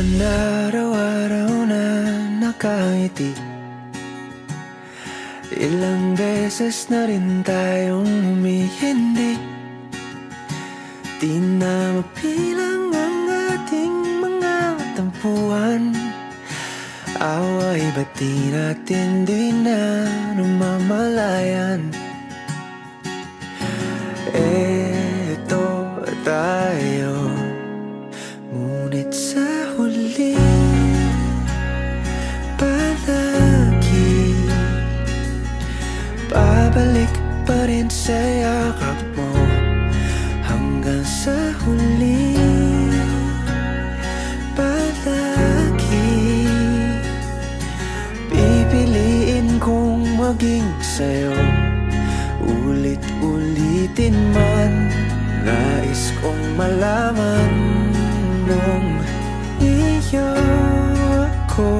naman araw-araw na nakangiti. Ilang beses na rin tayong humihindi. Di na mapilang ang ating mga tampuhan. Away ba't di natin di na namamalayan? Eto tayo, ngunit sa huli palagi babalik pa rin sa yakap mo. Hanggang sa huli palagi pipiliin kong maging sa'yo. Ulit-ulitin man, nais kong malaman nung iyo ako.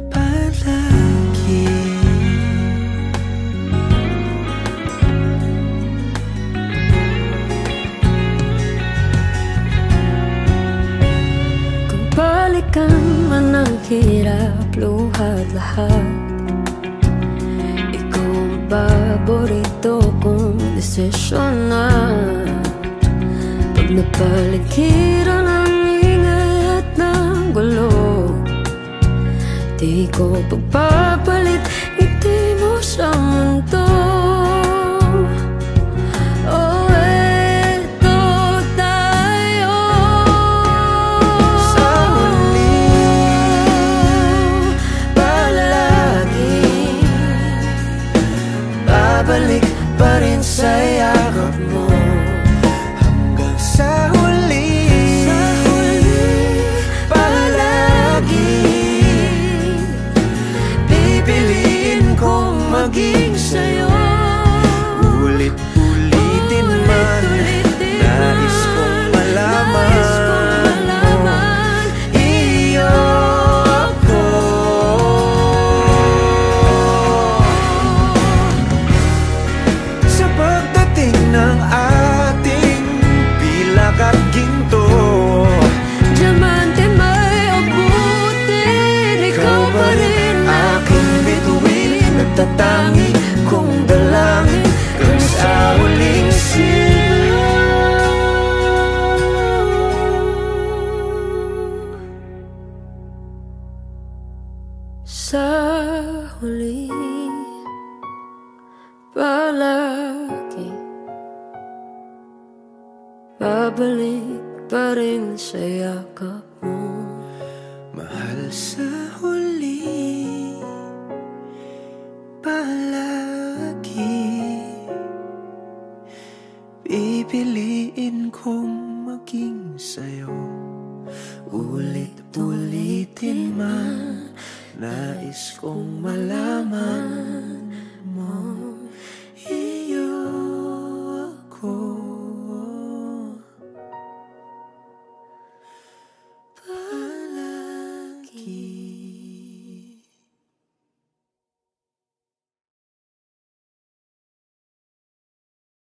Palagi kung balikan man ang hirap, luhat lahat, ikaw ang paborito kong desisyon na. Pag napaligiran ang ingay at ng gulo, di ko pagpapalit ngiti mo sa mundo. Oh, eto tayo sa huli palagi babalik pa rin sa yakap mo. Hanggang sa huli palagi pipiliin kong maging sa'yo. Ulit-ulitin man, nais kong malaman iyo ako. Sa pagdating ng ating pilak at ginto, diamante may abutin, ikaw pa rin aking bituin, nagtatangi kong dalangin kung sa huling silaw. Sa huli palagi babalik pa rin sa yakap mo. Mahal, sa huli palagi pipiliin kong maging sa'yo. Ulit-ulitin man, nais kong malaman